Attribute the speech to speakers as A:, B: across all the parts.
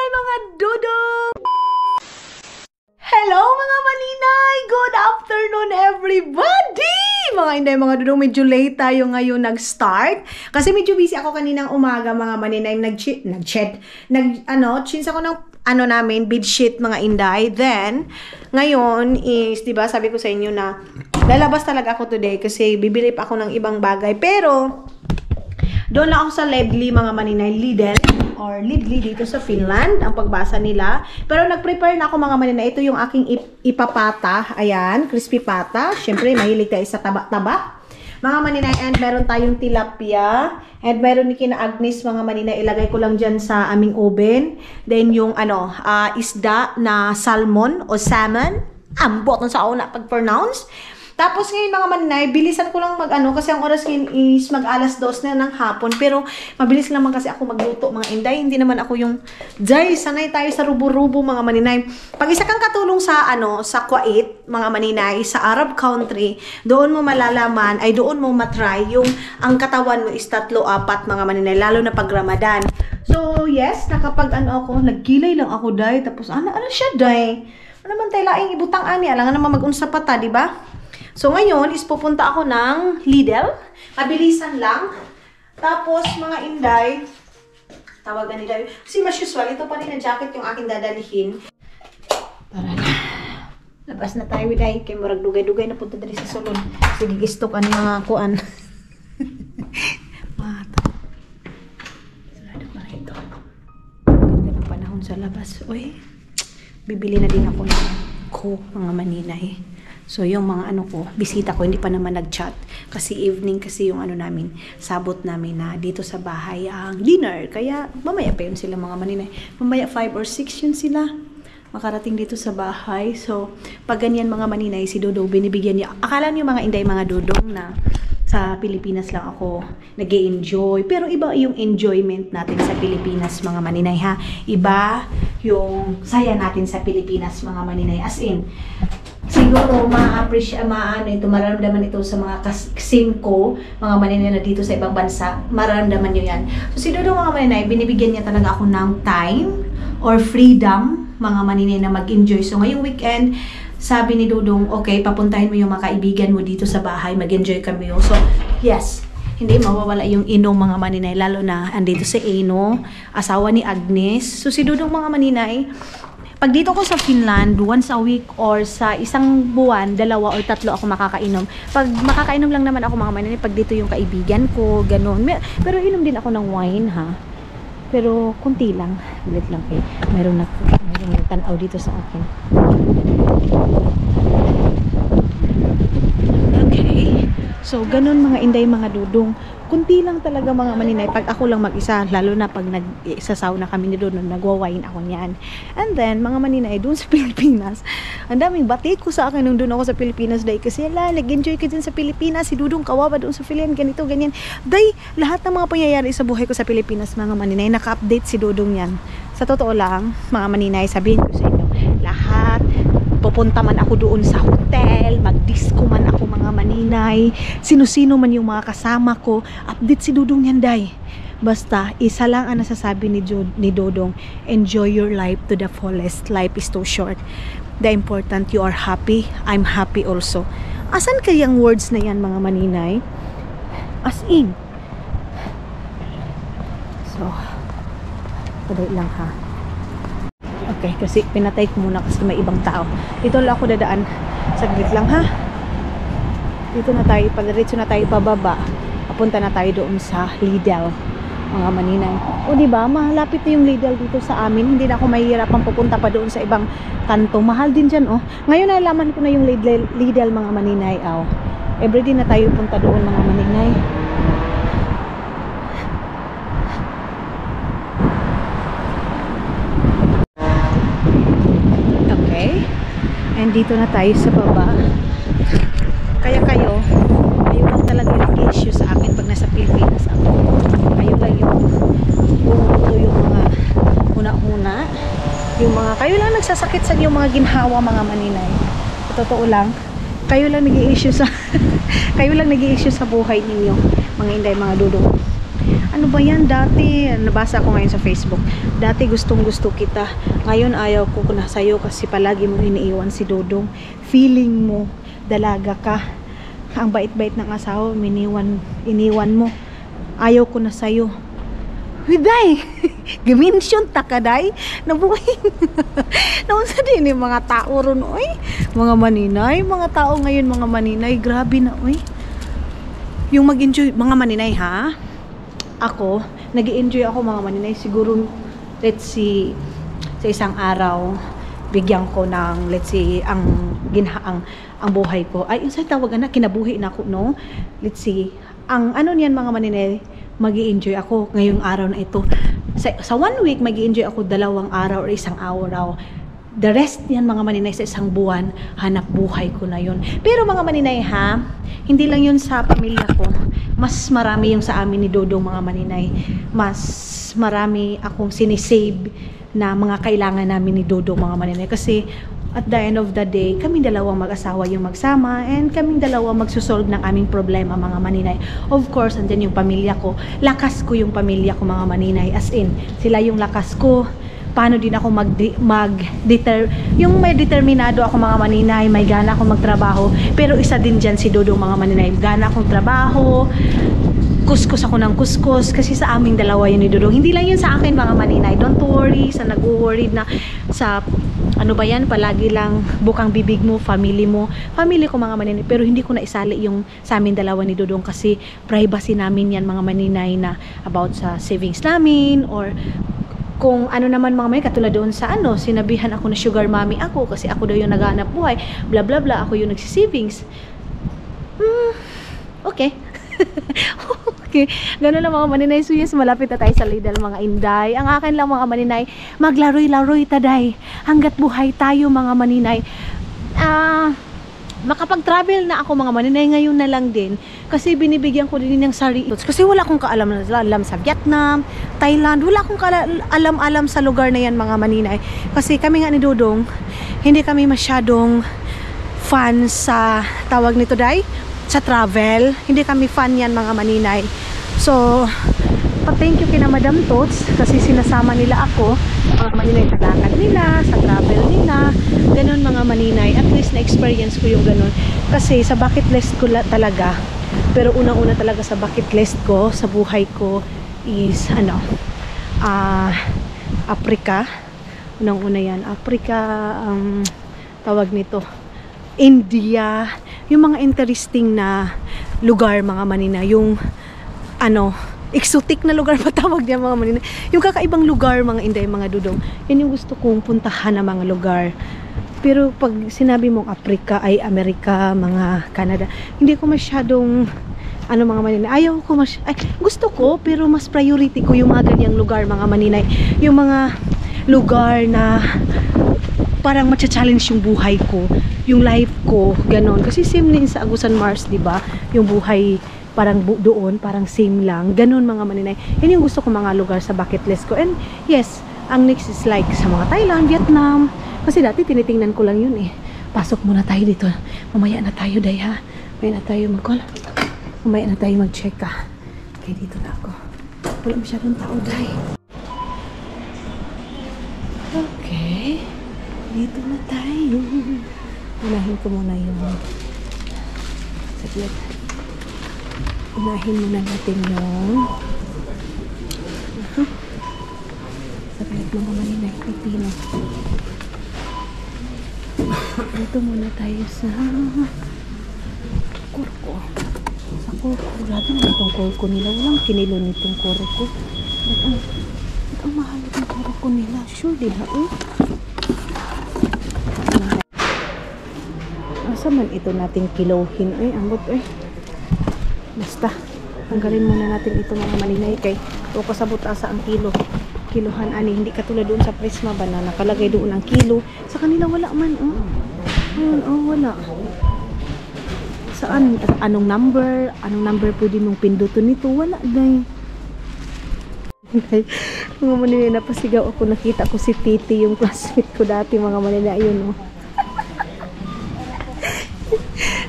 A: mga dudong! Hello mga maninay! Good afternoon everybody! Mga inday, mga dudong, medyo late tayo ngayon nag-start. Kasi medyo busy ako kaninang umaga mga maninay. Chins ako ng namin, bedsheet mga inday. Then, ngayon is, diba, sabi ko sa inyo na lalabas talaga ako today kasi bibili pa ako ng ibang bagay. Pero, doon lang ako sa Lidl mga maninay, Lidl or Lidl dito sa Finland, ang pagbasa nila. Pero nag-prepare na ako mga maninay. Ito yung aking ipapata. Ayan, crispy pata. Siyempre, mahilig tayo sa taba-taba. Mga maninay, and meron tayong tilapia. And meron ni Kina Agnes mga maninay. Ilagay ko lang dyan sa aming oven. Then yung isda na salmon o salmon. Ambot sa una pag-pronounce. Tapos ngayon mga maninay, bilisan ko lang kasi ang oras ngayon is mag-alas 2 na ng hapon. Pero mabilis naman kasi ako magluto mga inday. Hindi naman ako yung, sanay tayo sa rubo-rubo mga maninay. Pag isa kang katulong sa sa Kuwait, mga maninay, sa Arab country, doon mo malalaman, ay doon mo matry yung ang katawan mo is 3-4 mga maninay, lalo na pag Ramadan. So yes, nakapag ako, nagkilay lang ako day. Tapos ano siya day? Ano naman tayo laing ibutang ani, alangan naman mag-unsa pa ta, di ba? So, ngayon is pupunta ako ng Lidl. Mabilisan lang. Tapos, mga inday, tawagan nila. Kasi mas usual, ito pa rin na jacket yung aking dadalihin. Tara na. Labas na tayo, day. Kaya marag dugay-dugay na punta dali sa salon. Sige, istok ang mga kuan. Mata. Sarado pa rin ito. Ganda ng panahon sa labas. Uy, bibili na din ako ng mga maninay. So, yung mga bisita ko, hindi pa naman nag-chat. Kasi evening kasi yung namin, sabot namin na dito sa bahay ang dinner. Kaya, mamaya pa yun sila mga maninay. Mamaya 5 or 6 yun sila. Makarating dito sa bahay. So, pag ganyan mga maninay, si Dodo, binibigyan niya. Akala niyo mga inday, mga dodong na sa Pilipinas lang ako nag-e-enjoy. Pero iba yung enjoyment natin sa Pilipinas, mga maninay, ha? Iba yung saya natin sa Pilipinas, mga maninay. As in, siguro maramdaman ito sa mga kasim ko, mga maninay na dito sa ibang bansa, maramdaman nyo yan. So si Dodo mga maninay, binibigyan niya talaga ako ng time or freedom, mga maninay na mag-enjoy. So ngayong weekend, sabi ni Dodong, okay, papuntahin mo yung mga kaibigan mo dito sa bahay, mag-enjoy kami. So yes, hindi mawawala yung Ino mga maninay, lalo na andito si Ino, asawa ni Agnes. So si Dodong mga maninay, pag dito ko sa Finland, once a week or sa isang buwan, 2 or 3 ako makakainom. Pag makakainom lang naman ako mga maninay, pag dito yung kaibigan ko, ganun. Pero inom din ako ng wine, ha? Pero kunti lang. Ulit lang eh. Mayroong tanaw dito sa akin. Okay. So, ganun mga inday, mga dudong. Kunti lang talaga mga maninay. Pag ako lang mag-isa, lalo na pag nag-isasaw na kami ni Dodo, nagwa-wine ako niyan. And then, mga maninay, doon sa Pilipinas, ang daming batik ko sa akin nung doon ako sa Pilipinas, day. Kasi, nag-enjoy ka din sa Pilipinas. Si Dudong kawawa doon sa Finland, ganito, ganyan. Day, lahat ng mga pangyayari sa buhay ko sa Pilipinas, mga maninay, naka-update si Dudong yan. Sa totoo lang, mga maninay, sabihin ko sa inyo, lahat, pupunta man ako doon sa hotel, mag-disco man ako mga maninay, sino-sino man yung mga kasama ko, update si Dudong yan, day. Basta, isa lang ang nasasabi ni Dodong, enjoy your life to the fullest. Life is too short. The important, you are happy, I'm happy also. Asan kayang words na yan mga maninay? As in. So, padali lang ha. Okay, kasi pinatay ko muna kasi may ibang tao. Dito lang ako dadaan. Saglit lang ha. Dito na tayo, padiretso na tayo pababa. Papunta na tayo doon sa Lidl, mga maninay. O diba, malapit na yung Lidl dito sa amin. Hindi na ako mahihirapan pupunta pa doon sa ibang kanto. Mahal din dyan, oh. Ngayon nalaman ko na yung Lidl mga maninay, oh. Everyday na tayo punta doon mga maninay. And dito na tayo sa baba. Kaya kayo lang talaga yung issue sa akin pag nasa Pilipinas ako. Kayo lang yung mga huna-huna. Yung mga, kayo lang nagsasakit sa yung mga ginhawa mga maninay. Sa totoo lang, kayo lang nag-i-issue sa kayo lang nag-i-issue sa buhay ninyo, mga inday, mga dudong. ano ba yan dati? Nabasa ko ngayon sa Facebook. Dati gustong gusto kita. Ngayon ayaw ko na sa'yo kasi palagi mo iniiwan si Dodong. Feeling mo, dalaga ka. Ang bait-bait ng asawa, iniwan mo. Ayaw ko na sa'yo. Hiday! Gaminsyon takaday. Nabuhay. Naunsa din yung mga tao ron, oy. Mga maninay. Mga tao ngayon, mga maninay. Grabe na, oy. Yung mag-enjoy, mga maninay, ha? Ako, nag-enjoy ako, mga maninay. Siguro, let's see, sa isang araw, bigyan ko ng, let's see, ang buhay ko. Ay, yung sa tawagan na, kinabuhi na ako, no? Let's see, ang ano niyan, mga maninay, mag-i-enjoy ako ngayong araw na ito. Sa 1 week, mag-i-enjoy ako 2 araw or 1 araw. The rest niyan, mga maninay, sa isang buwan, hanap buhay ko na yun. Pero mga maninay, ha, hindi lang yun sa pamilya ko. Mas marami yung sa amin ni Dodong, mga maninay. Mas marami akong sinisave na mga kailangan namin ni Dodong, mga maninay. Kasi at the end of the day, kaming dalawang mag-asawa yung magsama and kaming dalawang magsusolve ng aming problema, mga maninay. Of course, andyan yung pamilya ko. Lakas ko yung pamilya ko, mga maninay. As in, sila yung lakas ko. Paano din ako yung may determinado ako, mga maninay, may gana akong magtrabaho. Pero isa din dyan si Dodong, mga maninay. Gana akong trabaho. Kuskus ako ng kuskus kasi sa aming dalawa yun ni Dodong. Hindi lang yun sa akin, mga maninay. Don't worry sa nag-worried na sa ano ba yan, palagi lang bukang bibig mo, family ko, mga maninay. Pero hindi ko na isali yung sa amin dalawa ni Dodong kasi privacy namin yan, mga maninay, na about sa savings namin or kung ano naman, mga may katulad doon sa ano, sinabihan ako na sugar mommy ako kasi ako daw yung naghahanap buhay, bla bla bla, ako yung nagsisavings. Okay. Okay, gano'n lang, mga maninay. So yes, malapit na tayo sa Lidl, mga inday. Ang akin lang, mga maninay, maglaroy-laroy taday hanggat buhay tayo, mga maninay. Makapag-travel na ako, mga maninay, ngayon na lang din kasi binibigyan ko din ng sarili kasi wala akong kaalam sa Vietnam, Thailand, wala akong alam sa lugar na yan, mga maninay, kasi kami nga ni Dodong hindi kami masyadong fan sa tawag nito day, sa travel. Hindi kami fan yan, mga maninay. So pa-thank you kina Madam Tots kasi sinasama nila ako, mga maninay, sa lakad nila, sa travel nila, ganun, mga maninay. At least na-experience ko yung ganun kasi sa bucket list ko talaga, pero unang-una talaga sa bucket list ko sa buhay ko is ano, Africa. Unang-una yan, Africa, tawag nito, India, yung mga interesting na lugar, mga maninay, yung ano, exotic na lugar patawag niya, mga maninay, yung kakaibang lugar, mga inday, mga Dodong. Yan yung gusto kong puntahan na mga lugar. Pero pag sinabi mong Africa ay Amerika, mga Canada, hindi ko masyadong ano, mga maninay, ayaw ko gusto ko, pero mas priority ko yung mga ganyang lugar, mga maninay, yung mga lugar na parang matcha-challenge yung buhay ko, yung life ko, ganon. Kasi same din sa Agusan Mars, di ba? Yung buhay parang doon, parang same lang, ganon, mga maninay. Yan yung gusto ko, mga lugar sa bucket list ko. And yes, ang next is like sa mga Thailand, Vietnam, kasi dati tinitingnan ko lang yun eh. Pasok muna tayo dito, mamaya na tayo day, ha, mamaya na tayo mag-call, mamaya na tayo mag-check, ha. Okay, dito na ako, wala masyadong tao day. Okay, dito na tayo. Unahin ko muna yung saglit. Unahin muna natin yung saglit, mga maninay, pipino. Dito muna tayo sa kurko. Sa kurko, grabe na itong kurko nila. Walang kinilo nitong kurko. Ang mahal itong kurko nila. Sure, di ba? Asa man ito natin kilohin? Ambot, basta, tanggalin muna natin ito, mga maninay, kay o kasabot asa ang kilohan, ani, hindi katulad doon sa Prisma ba na nakalagay doon ang kilo. Sa kanila wala man, wala. Saan? Anong number pwede mong pindutin nito? Wala, day. Mga maninay, napasigaw ako, nakita ko si Titi, yung classmate ko dati, mga maninay, ayun,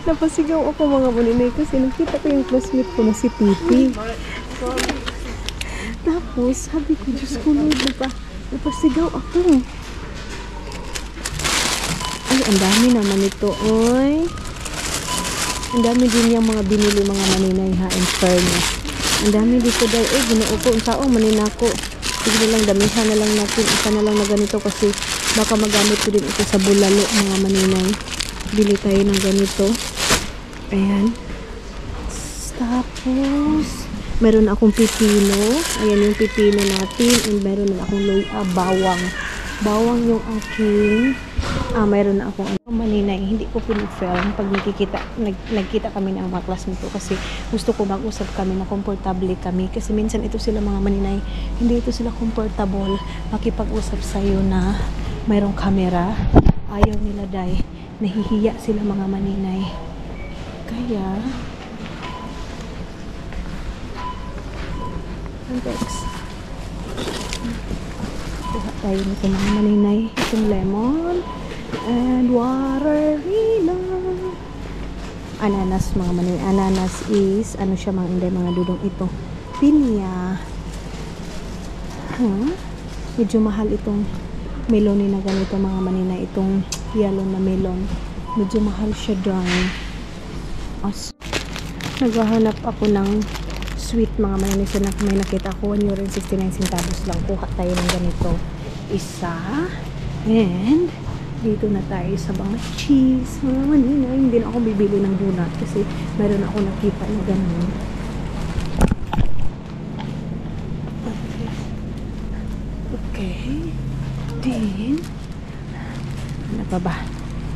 A: napasigaw ako, mga maninay, kasi nakita ko yung classmate ko na si Titi. Tapos, sabi ko, Diyos ko, Lord, napasigaw ako. Ay, ang dami naman ito, oy. Ang dami din yung mga binili mga maninay ha, in fairness. Ang dami dito dahil, ginoo ko, ang taong maninako. Sige lang, damihan na lang natin. Isa na lang na ganito kasi baka magamit ko din ito sa bulalo mga maninay. Bili tayo ng ganito. Ayan. Tapos, meron akong pipino. Ayan yung pipino natin. And meron na akong bawang. Bawang yung aking mayroon na akong maninay. Hindi ko pinifilm pag nagkita kami ng mga classmate ko kasi gusto ko mag-usap kami na komportable kami kasi minsan ito sila mga maninay, hindi ito sila comfortable makipag-usap sa'yo na mayroong camera. Ayaw nila dahil nahihiya sila mga maninay. Kaya context. Kuha tayo nito mga maninay. Itong lemon and watermelon. Ananas mga maninay. Ananas is, ano siya mga inday mga dudong ito. Pinya. Medyo mahal itong melon na ganito mga maninay. Itong yellow na melon. Medyo mahal siya dahil. Naghahanap ako ng sweet mga maninay. So may nakita ako 1.69 centavos lang. Kuha tayo ng ganito. Isa. And dito na tayo sa mga cheese mga maninay. Hindi na ako bibili ng donut kasi meron ako nakita na ganun. Okay. Then ano pa ba?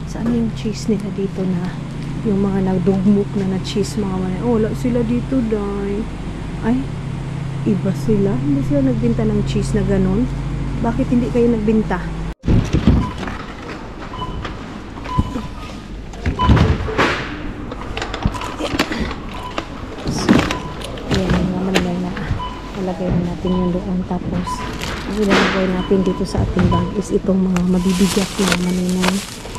A: Saan yung cheese nila dito na yung mga nagdugmok na cheese mga maninay? Oh, wala sila dito dahil. Ay, iba sila. Hindi sila nagbenta ng cheese na ganun. Bakit hindi kayo nagbenta? Ayan, mga maninay na nalagay na natin yung doon. Tapos, ang ilalagay natin dito sa ating bag is itong mga mabibigat na maninay.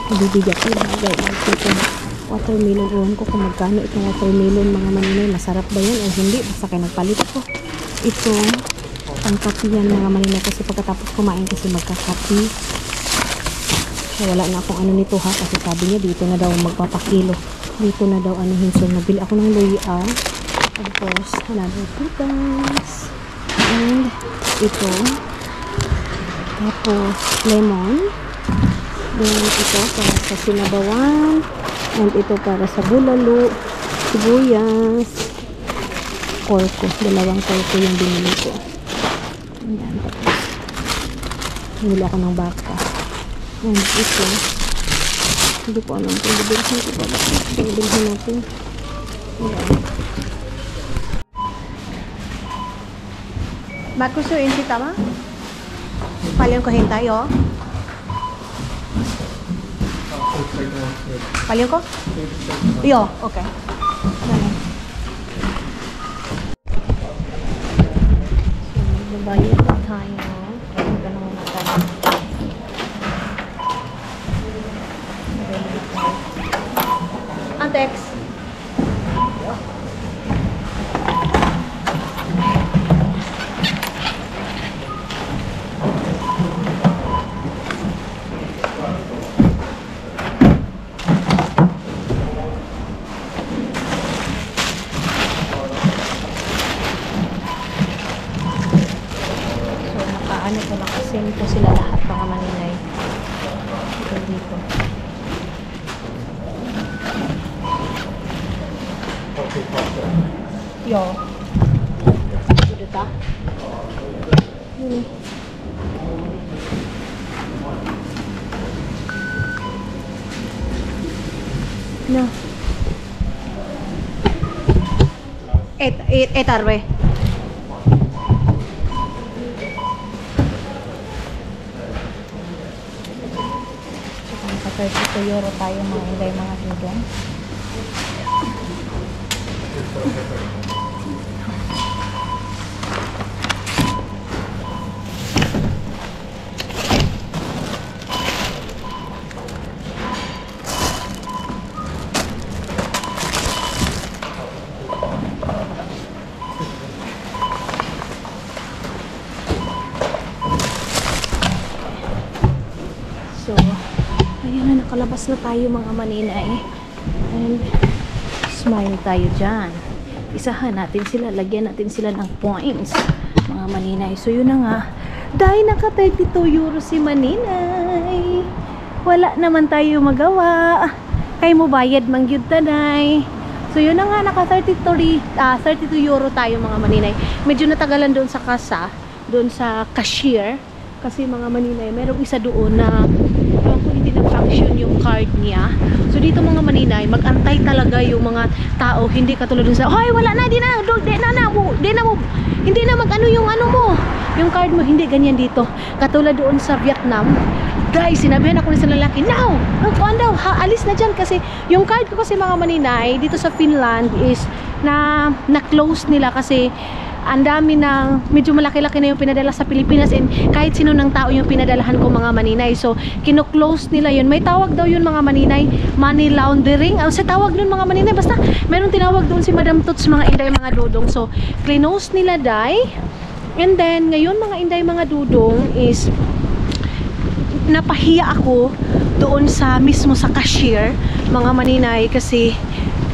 A: Mabibigat na bagay. Itong watermelon. Ewan ko kung magkano itong watermelon mga maninay. Masarap ba yan o hindi? Basta kayo nagpalit ko. Itong pangkapi yan mga maninay kasi pagkatapos kumain kasi magkakapi. So, wala na akong ano nito ha kasi sabi niya dito na daw magpapakilo. Dito na daw anuhin. So, nabili ako ng luya. Tapos, another prutas. And ito. Tapos, lemon. Then, ito para sa sinabawan. And ito para sa bulalo. Sibuyas. Porko. Dalawang porko yung binili ko. Ayan. Tapos, binili ako ng baka. And ito. Hindi ko alam kung bibilhin ko pa. Bibilhin natin. Ayan. Bagus yung inti tama? Palihan ko hintay, oh. Palihan ko? Iyo, okay. So, babayad na tayo. Ganun na tayo. Antex. Ano ko nakasim po sila lahat mga maninay. Ito dito. Yo. Dito ta. No. Etarwe. $32 euro tayo mga inday mga hidong.
B: nakalabas na tayo mga maninay. And smile tayo dyan. Isahan natin sila, lagyan natin sila ng points mga maninay. So yun na nga, dahil naka 32 euro si maninay, wala naman tayo magawa. Kay mo bayad mangyud taday. So yun na nga, naka 32 euro tayo mga maninay. Medyo natagalan doon sa kasa, doon sa cashier, kasi mga maninay, merong isa doon na kung hindi na-function yung card niya. So dito mga maninay, mag-antay talaga yung mga tao, hindi katulad dun sa, hoy wala na, di na mag-ano yung ano mo, yung card mo, hindi ganyan dito. Katulad doon sa Vietnam, guys, sinabihan ako sa lalaki, now, kuan daw, alis na dyan, kasi yung card ko kasi mga maninay, dito sa Finland is, na-close nila kasi ang dami ng medyo malaki-laki na yung pinadala sa Pilipinas, and kahit sino ng tao yung pinadalahan ko mga maninay. So kino-close nila yun. May tawag daw yun mga maninay, money laundering. Sa tawag nun mga maninay, basta meron tinawag doon si Madam Tots mga inday mga dudong. So close nila day. And then ngayon mga inday mga dudong is napahiya ako doon sa mismo sa cashier mga maninay, kasi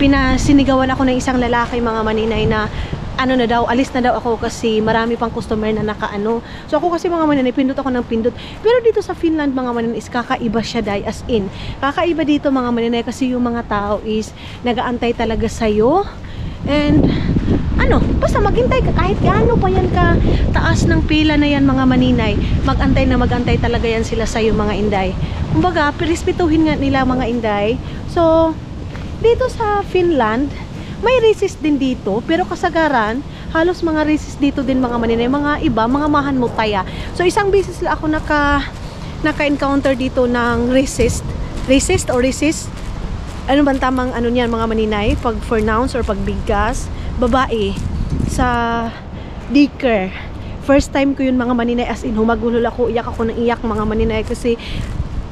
B: pinasinigawan ako ng isang lalaki mga maninay na ano na daw, alis na daw ako kasi marami pang customer na nakaano. So ako kasi mga maninay, pindot ako ng pindot. Pero dito sa Finland mga maninay is kakaiba siya day, as in. Kakaiba dito mga maninay kasi yung mga tao is nagaantay talaga sa'yo. And ano, basta maghintay ka kahit gaano pa yan ka taas ng pila na yan mga maninay. Magantay talaga yan sila sa'yo mga inday. Kumbaga, respetuhin nga nila mga inday. So, dito sa Finland, may recess din dito, pero kasagaran, halos mga recess dito din mga maninay, mga iba, mga mahan mo taya. So isang beses lang ako naka-encounter dito ng recess or recess. Ano bang tamang ano niyan mga maninay? Pag for nouns or pag bigkas, babae sa daycare. First time ko yun mga maninay, as in humagulol ako, iyak ako ng iyak mga maninay, kasi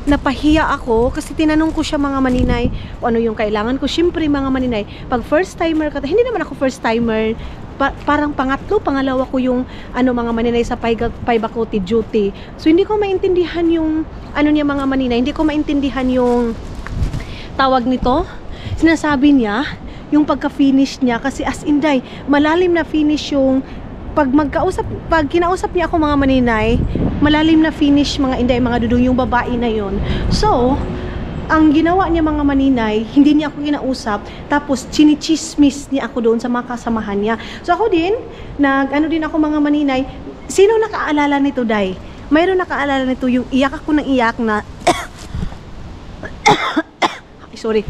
B: napahiya ako kasi tinanong ko siya mga maninay ano yung kailangan ko. Syempre mga maninay, pag first timer ka, hindi naman ako first timer, parang pangalawa ko yung ano mga maninay sa paibakote duty. So hindi ko maintindihan yung ano niya mga maninay, hindi ko maintindihan yung tawag nito. Sinasabi niya yung pagka-finish niya, kasi as in day, malalim na finish yung pag kinausap niya ako mga maninay, malalim na finish mga inday mga dudong yung babae na yon. So ang ginawa niya mga maninay, hindi niya ako kinausap, tapos chinichismis niya ako doon sa mga kasamahan niya. So ako din, ano din ako mga maninay, sino nakaalala nito day? Mayroon nakaalala nito yung iyak ako ng iyak na sorry,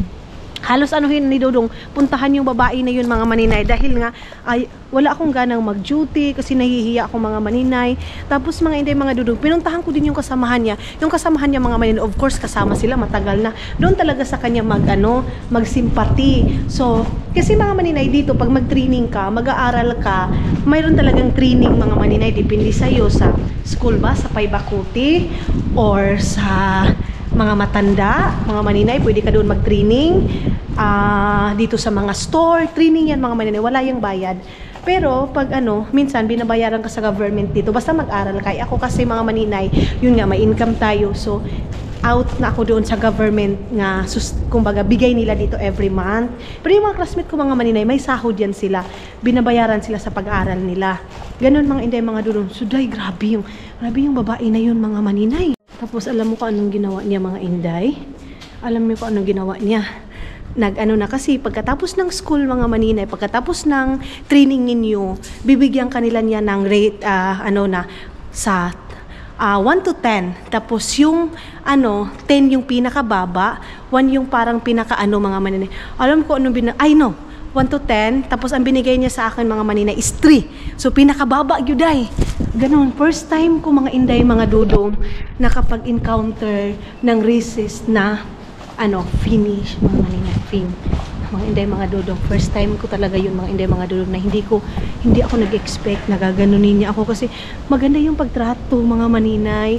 B: halos anuhin ni Dodong, puntahan yung babae na yun mga maninay, dahil nga ay wala akong ganang mag-duty kasi nahihiya ako mga maninay. Tapos mga inday mga Dodong, pinuntahan ko din yung kasamahan niya. Yung kasamahan niya mga maninay, of course kasama sila, matagal na. Doon talaga sa kanya magsimpati. So, kasi mga maninay dito, pag mag-training ka, mag-aaral ka, mayroon talagang training mga maninay, depende sa'yo sa school ba, sa paibakuti, or sa mga matanda, mga maninay, pwede ka doon mag-training. Dito sa mga store, training yan mga maninay, wala yung bayad. Pero pag minsan binabayaran ka sa government dito, basta mag-aral ka. Ako kasi mga maninay, yun nga, may income tayo. So, out na ako doon sa government nga, kumbaga, bigay nila dito every month. Pero yung mga classmate ko mga maninay, may sahod yan sila. Binabayaran sila sa pag-aaral nila. Ganon mga inday mga dudong. Suday, grabe yung babae na yun mga maninay. Tapos alam mo kung anong ginawa niya mga inday? Alam mo kung anong ginawa niya? Na kasi pagkatapos ng school mga maninay, pagkatapos ng training ninyo, bibigyan kanila niya ng rate sa 1 to 10. Tapos yung 10 yung pinakababa, 1 yung parang pinaka mga maninay. Alam ko anong 1 to 10, tapos ang binigay niya sa akin mga maninay is 3. So pinakababa yuday. Ganon, first time ko mga inday mga dudong nakapag-encounter ng recess na finish mga maninay, mga inday mga dudong. First time ko talaga yun mga inday mga dudong, na hindi ako nag-expect na gaganunin niya ako, kasi maganda yung pagtrato mga maninay.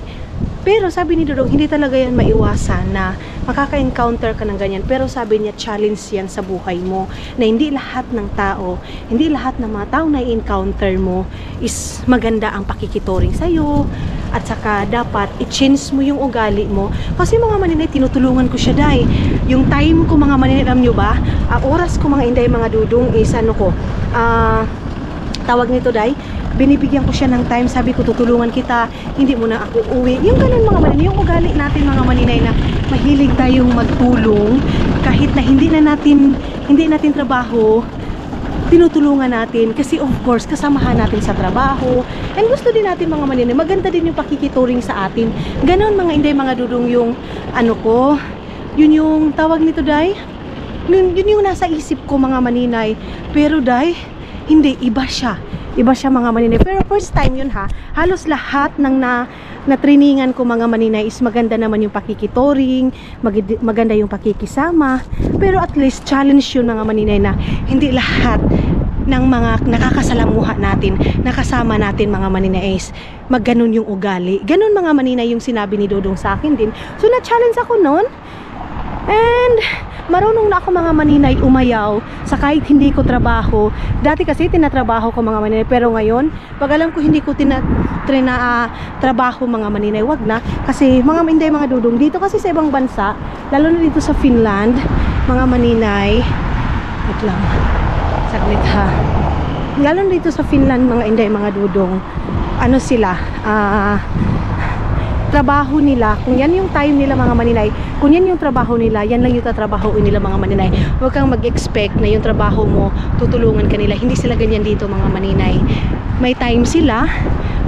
B: Pero sabi ni Dudong, hindi talaga yan maiwasan na makaka-encounter ka ng ganyan. Pero sabi niya, challenge yan sa buhay mo. Na hindi lahat ng tao, hindi lahat ng mga tao na i-encounter mo is maganda ang pakikituring sa'yo. At saka dapat i-change mo yung ugali mo. Kasi mga maninay, tinutulungan ko siya day. Yung time ko mga maninay, alam nyo ba? Oras ko mga inday mga dudong is ano ko, tawag nito day, binibigyan ko siya ng time. Sabi ko, tutulungan kita, hindi mo na ako uwi. Yung ganun mga maninay, yung ugali natin mga maninay na mahilig tayong magtulong kahit na hindi natin trabaho, tinutulungan natin kasi of course kasamahan natin sa trabaho and gusto din natin mga maninay, maganda din yung pakikituring sa atin. Ganon mga inday mga dudong yung ano ko, yun yung tawag nito day, yun yung nasa isip ko mga maninay. Pero day, hindi, iba siya mga maninay. Pero first time yun ha, halos lahat ng na trainingan ko mga maninay is maganda naman yung pakikituring, maganda yung pakikisama. Pero at least challenge yun mga maninay na hindi lahat ng mga nakakasalamuha natin, nakasama natin mga maninay is magganon yung ugali. Ganon mga maninay yung sinabi ni Dodong sa akin din. So na-challenge ako noon. And marunong na ako mga maninay umayaw sa kahit hindi ko trabaho. Dati kasi tinatrabaho ko mga maninay, pero ngayon pag alam ko hindi ko trabaho mga maninay, wag na. Kasi mga maninay mga dudong dito kasi sa ibang bansa, lalo na dito sa Finland mga maninay, wait lang saglit ha, lalo na dito sa Finland mga inday mga dudong, ano sila, trabaho nila, kung yan yung time nila mga maninay, kung yan yung trabaho nila, yan lang yung tatrabahoin nila mga maninay. Huwag kang mag-expect na yung trabaho mo tutulungan kanila. Hindi sila ganyan dito mga maninay. May time sila,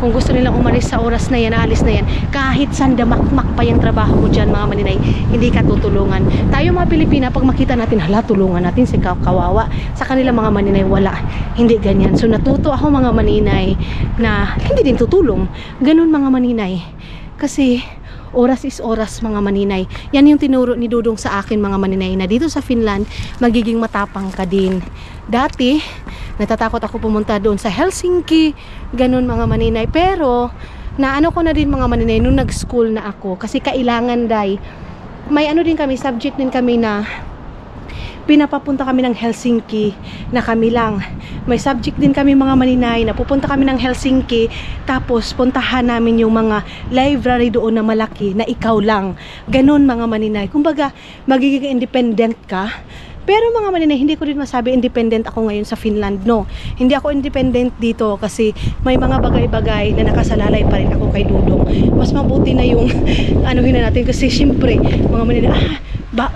B: kung gusto nilang umalis sa oras na yan, alis na yan, kahit saan damakmak pa yung trabaho mo dyan mga maninay, hindi ka tutulungan. Tayo mga Pilipina, pag makita natin, hala, tulungan natin si kawawa. Sa kanila mga maninay, wala, hindi ganyan. So natuto ako mga maninay na hindi din tutulong. Ganun mga maninay. Kasi oras is oras mga maninay. Yan yung tinuro ni Dudong sa akin mga maninay, na dito sa Finland magiging matapang ka din. Dati natatakot ako pumunta doon sa Helsinki, ganun mga maninay. Pero naano ko na din mga maninay nung nag-school na ako, kasi kailangan day, may ano din kami, subject din kami na pinapapunta kami ng Helsinki na kami lang. May subject din kami mga maninay na pupunta kami ng Helsinki, tapos puntahan namin yung mga library doon na malaki na ikaw lang. Ganon mga maninay. Kumbaga magiging independent ka. Pero mga maninay, hindi ko rin masabi independent ako ngayon sa Finland, no. Hindi ako independent dito kasi may mga bagay-bagay na nakasalalay pa rin ako kay Dudong. Mas mabuti na yung anuhin na natin, kasi syempre mga maninay,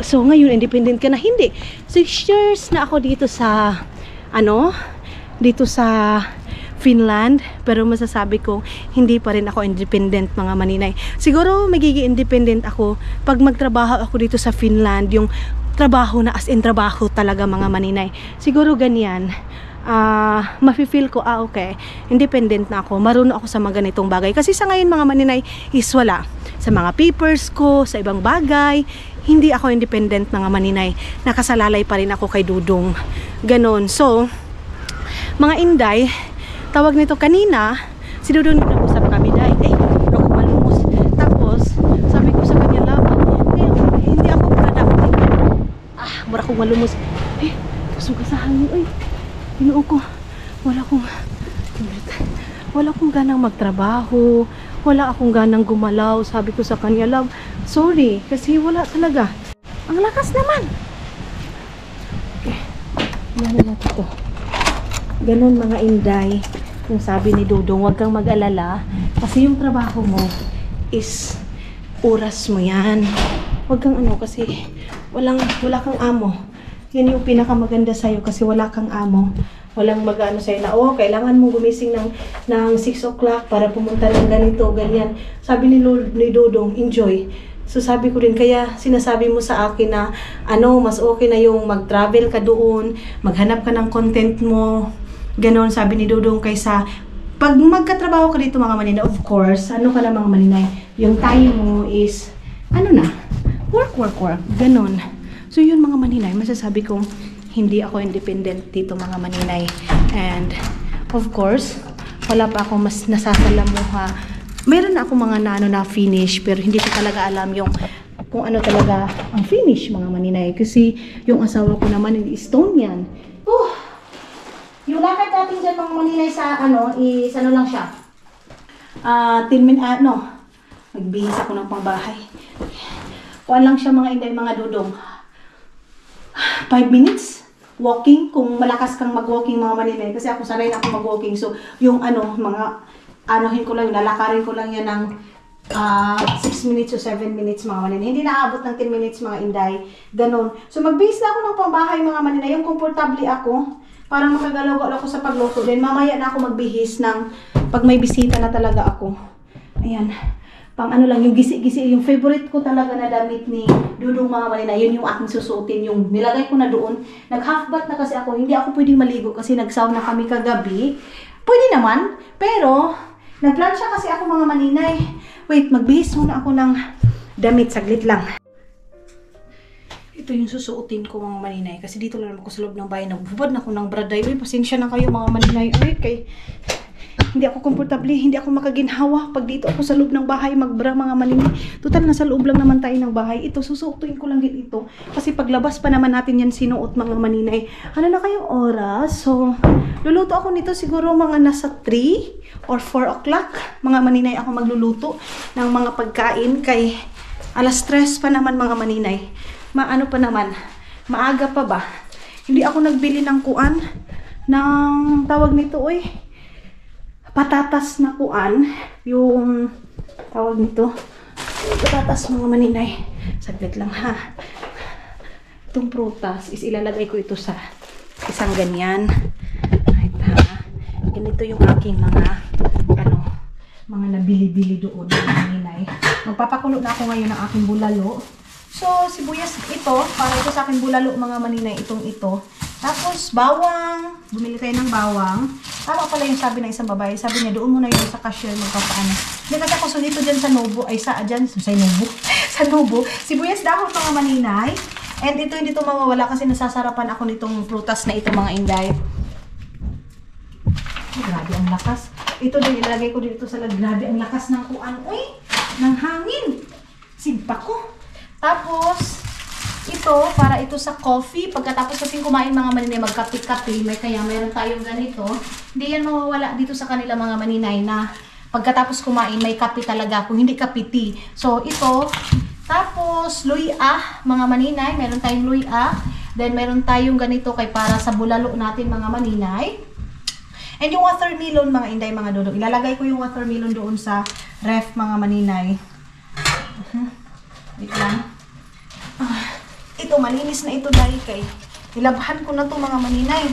B: so ngayon independent ka na. Hindi, 6 years na ako dito sa dito sa Finland, pero masasabi ko hindi pa rin ako independent mga maninay. Siguro magiging independent ako pag magtrabaho ako dito sa Finland, yung trabaho na as in trabaho talaga mga maninay. Siguro ganyan, mafe-feel ko, okay, independent na ako, marunong ako sa mga ganitong bagay. Kasi sa ngayon mga maninay is wala. Sa mga papers ko, sa ibang bagay, hindi ako independent mga maninay. Nakasalalay pa rin ako kay Dudong. Ganon. So, mga inday, tawag nito kanina, si Dudong nag-usap kami day, ako malumos. Tapos, sabi ko sa kanya, love, hindi ako productive. Mura akong malumos. Tusog ka sa hangin. Ginoo ko, wala akong ganang magtrabaho, wala akong ganang gumalaw. Sabi ko sa kanya, love, sorry, kasi wala talaga. Ang lakas naman. Okay, yan na ito. Ganon mga inday, yung sabi ni Dudong, huwag kang mag-alala kasi yung trabaho mo is oras mo yan. Huwag kang kasi wala kang amo. Yan yung pinakamaganda sa'yo, kasi wala kang amo. Walang mag-ano sa'yo na, kailangan mong gumising ng 6 o'clock para pumunta ng ganito, ganyan. Sabi ni Dudong, enjoy. So sabi ko rin, kaya sinasabi mo sa akin na mas okay na yung mag-travel ka doon, maghanap ka ng content mo. Ganon, sabi ni Dudong, kaysa pag magkatrabaho ka dito mga maninay, of course, ka na mga maninay, yung time mo is, work. Ganon. So yun mga maninay, masasabi kong hindi ako independent dito mga maninay. And of course, wala pa ako mas nasasalamuha. Meron na ako mga na finish, pero hindi ko talaga alam yung kung ano talaga ang finish mga maninay. Kasi yung asawa ko naman is Estonian. Yung lakad natin dyan mga maninay sa is lang siya.
A: Magbihis ako ng pangbahay. Kuan lang siya mga inday, mga dudong. 5 minutes walking, kung malakas kang mag-walking mga maninay. Kasi ako sanay na ako mag-walking. So, yung anuhin ko lang, lalakarin ko lang yan ng 6 minutes o 7 minutes mga maninay. Hindi naabot ng 10 minutes mga inday. Ganon. So, magbihis na ako ng pangbahay mga maninay. Yung komportable ako, parang makagalaw-galaw ako sa pagluto. Then, mamaya na ako magbihis ng pag may bisita na talaga ako. Ayan. Pang ano lang, yung gisi-gisi, yung favorite ko talaga na damit ni Dudong mga maninay, yun yung aking susuotin, yung nilagay ko na doon. Nag-half bath na kasi ako, hindi ako pwedeng maligo kasi nag-sauna kami kagabi. Pwede naman, pero nag-plansya kasi ako mga maninay. Wait, magbihis muna ako ng damit, saglit lang. Ito yung susuotin ko mga maninay, kasi dito lang ako sa loob ng bahay, nagbubad na ako ng braday. Uy, pasensya na kayo mga maninay. Uy, hindi ako komportable, hindi ako makaginhawa pag dito ako sa loob ng bahay magbra mga maninay. Total, nasa loob lang naman tayo ng bahay. Ito, susuotin ko lang din ito. Kasi paglabas pa naman natin yan sinuot mga maninay. Ano na kayong oras? So, luluto ako nito siguro mga nasa 3 or 4 o'clock. Mga maninay ako magluluto ng mga pagkain kay alas 3 pa naman mga maninay. Maano pa naman? Maaga pa ba? Hindi ako nagbili ng kuan ng tawag nito patatas na kuan, yung tawag nito, patatas mga maninay. Saglit lang ha. Itong prutas is ilalagay ko ito sa isang ganyan. Right, ha. Ganito yung aking mga nabili-bili doon mga maninay. Magpapakulo na ako ngayon ng aking bulalo. So, sibuyas ito, para ito sa aking bulalo mga maninay, ito. Tapos, bawang. Bumili tayo ng bawang. Tama pala yung sabi ng isang babae. Sabi niya, doon muna yun sa cashier magpapaano. Hindi kasi ako dito dyan sa Novo. Sa Novo. Sibuyas dahon mga maninay. And ito hindi ito mawawala kasi nasasarapan ako nitong prutas na ito mga inday. Oh, grabe ang lakas. Ito din, ilagay ko dito sa grabe ang lakas ng kuan. Uy, ng hangin. Sigpa ko. Tapos, ito, para ito sa coffee. Pagkatapos kasing kumain mga maninay, magkape-kape, mayroon tayong ganito. Hindi yan mawawala dito sa kanila mga maninay na pagkatapos kumain, may kape talaga. Kung hindi kape tea. So, ito. Tapos, luya, mga maninay. Meron tayong luya. Then, meron tayong ganito kay para sa bulalo natin mga maninay. And yung watermelon mga inday, mga dudong. Ilalagay ko yung watermelon doon sa ref mga maninay. Wait lang. Ito, malinis na ito dahil kay nilabhan ko na to mga maninay.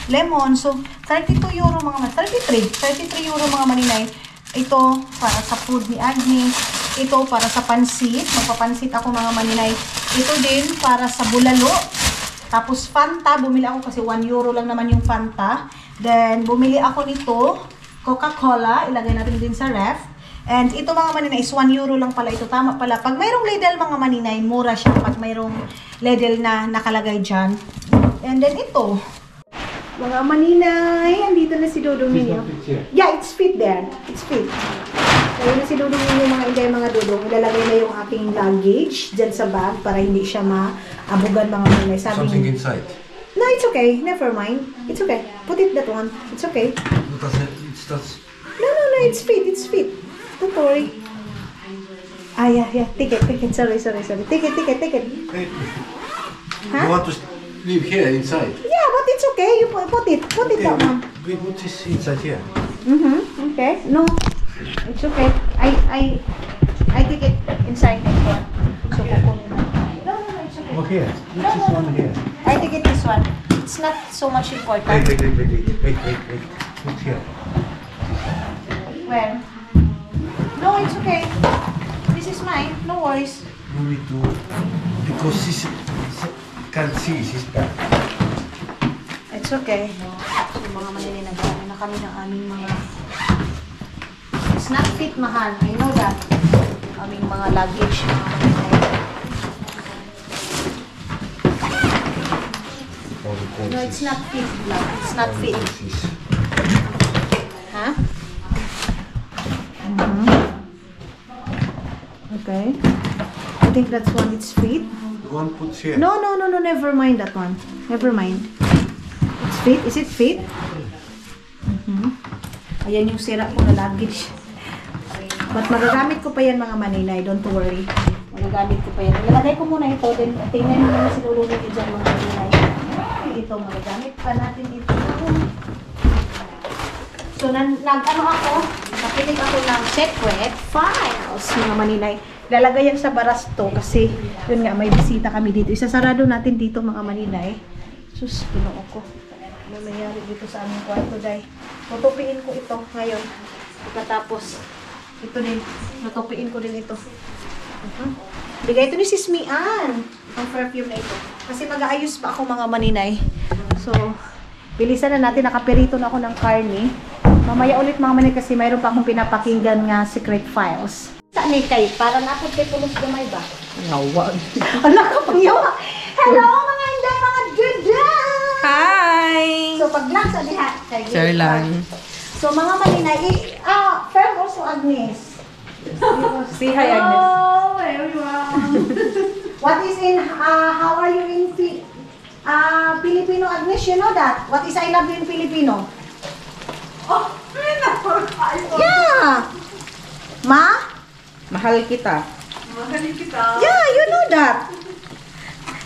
A: Lemon, so 32 euro mga maninay. 33 euro mga maninay. Ito para sa food ni Agni. Ito para sa pansit. Magpapansit ako mga maninay. Ito din para sa bulalo. Tapos Fanta, bumili ako kasi 1 euro lang naman yung Fanta. Then bumili ako nito, Coca-Cola. Ilagay natin din sa ref. And ito mga maninay is 1 euro lang pala ito. Tama pala. Pag mayroong ladle mga maninay, mura siya pag mayroong ladle na nakalagay dyan. And then ito. Mga maninay, andito na si Dudong ninyo. Yeah, it's fit there. It's fit. Kaya na si Dudong ninyo mga inday, mga Dudong. Ilalagay na yung aking luggage dyan sa bag para hindi siya maabugan mga maninay. Sabi
C: something
A: niya,
C: inside.
A: No, it's okay. Never mind. It's okay. Put it that one. It's okay. No, it's fit. It's fit. Don't worry. Yeah. Take it. Sorry. Take it.
C: Hey,
A: Huh?
C: you want to leave here inside?
A: Yeah, but it's okay. You put it. Put it that one.
C: We put this inside here.
A: Okay. No, it's okay. I take it inside this one. So kukunin na. No, it's okay.
C: Oh, here. Put this one here.
A: I take it this one. It's not so much important.
C: Wait. Put here.
A: Where? No, it's okay. This is mine. No worries.
C: You need to, because this can't see his back.
A: It's okay. So, mga maninay, nag-aano na kami ng aming mga... It's not fit, mahal. I know that. Aming mga luggage, mga maninay. No, it's not fit, love. It's not fit. Huh? Okay. I think that's one. It's fit.
C: The one puts here.
A: No. Never mind that one. Never mind. It's fit. Is it fit? Ayan yung sira ko na luggage. But magagamit ko pa yan mga maninay, don't worry. Magagamit ko pa yan. Ilalagay ko muna ito, then tingnan nyo na sinulungan nyo dyan mga maninay. Ito, magagamit pa natin ito. So, nag-ano ako, nakinig ako ng secret files, mga maninay. Lalagay yan sa baras to kasi, yun nga, may bisita kami dito. Isasarado natin dito mga maninay. Sus, ginoo ko. Ano nangyari dito sa aming kwarto, day? Tutupiin ko ito ngayon. Pagkatapos, ito din. Natupiin ko din ito. Bigay ito ni Sis Mian, ang perfume na ito. Kasi mag-aayos pa ako mga maninay. So, bilisan na natin. Nakaperito na ako ng karne. Mamaya ulit mga maninay kasi mayroon pa akong pinapakinggan nga secret files. Saan ni kay? Para na ako kay pulos gamay ba?
B: Nawag.
A: Ala ka pang yawa. Hello mga inday, mga duda!
B: Hi!
A: So, pag-vlog sa diha.
B: Sure lang.
A: So, mga maninay, firm also Agnes.
B: Say hi, Agnes.
A: Hello, everyone. What is in, how are you in Filipino, Agnes? You know that? What is I love you in Filipino? Oh, yeah. Ma?
B: Mahal kita.
A: Yeah, you know that.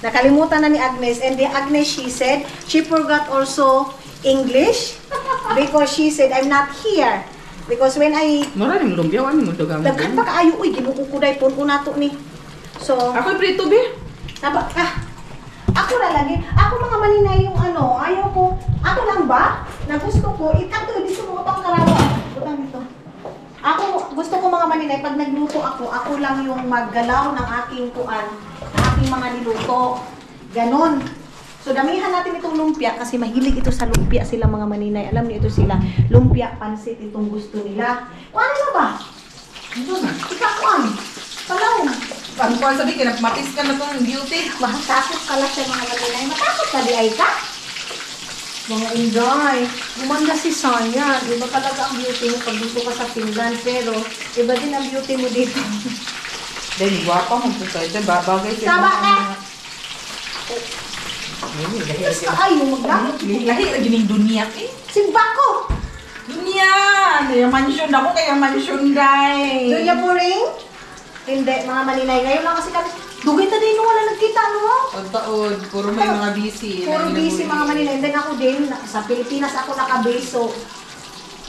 A: Nakalimutan na ni Agnes. And the Agnes, she said, she forgot also English because she said, I'm not here. Because when I...
B: Maraming lumpia, ano mo dugang mo?
A: Daghan pa kaayo, uy, ginukukuday po ko nato ni. So...
B: Ako'y prito, be.
A: Ako na lagi. Ako mga maninay yung ano, ayaw ko. Ako lang ba? Na gusto ko, ikato, dito mga pangkarawa. Butang dito. Ako, gusto ko mga maninay, pag nagluto ako lang yung maggalaw ng aking kuan, ng aking mga niluto. Ganon. So, damihan natin itong lumpia kasi mahilig ito sa lumpia sila mga maninay. Alam niyo ito sila. Lumpia, pansit, itong gusto nila. O ano na ba? Ikakuan. Palawin.
B: Ang kuwan sabi, kinapmatis ka na itong beauty.
A: Matakot ka lang sa mga maninay. Matakot ka di ay ka? Mga inday. Gumanda si Sanya. Iba talaga ang beauty mo pag dito ka sa Finland. Pero, iba din ang beauty mo dito.
B: Dahil guwapa mo po kayo. Bagay siya.
A: Tama ka! Tapos ka ayaw magdamit.
B: Lahi, gining dunia eh.
A: Simba ko!
B: Dunia! Kaya mansion ako, kaya mansion guys.
A: Dunya po rin? Hindi, mga maninay. Ngayon lang kasi kami. Dugay ta din nung wala nagkita, no?
B: Pagtaod, puro may mga busy.
A: Puro busy mga maninay. And then ako din, sa Pilipinas ako nakabase. So,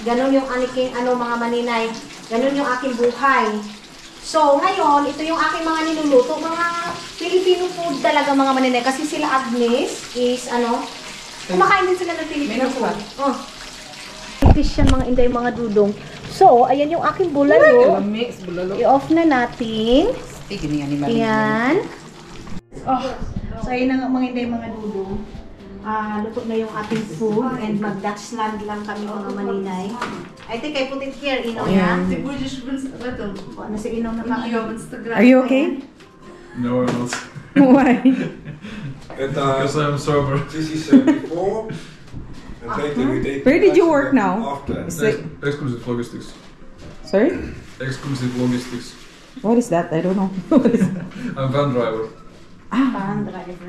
A: ganun yung aniking, mga maninay. Ganun yung aking buhay. So, ngayon, ito yung aking mga niluluto. Mga Filipino food talaga mga maninay. Kasi sila Agnes is, kumakain din sila ng Filipino food. Oh. Fish yan mga inday, mga dudong. So, ayan yung aking bulalo.
B: Mix, bulalo.
A: I-off na natin.
B: Ganyan ni
A: Ayan. Oh. So, ayun na nga mga inday, mga dudong. Luto na yung ating food and mag-Dutch land lang kami mga maninay. I think I put it here, Ino, ya?
D: Ты будешь в этом
A: Ano si Ino na
D: видео в Инстаграме.
B: Are you okay?
C: No, I'm not.
B: Why?
C: Because I'm sober.
E: This is before and later we take.
B: Where did you work now?
E: After.
C: Exclusive logistics.
B: Sorry?
C: Exclusive logistics.
B: What is that? I don't know.
C: I'm van driver.
A: Van driver.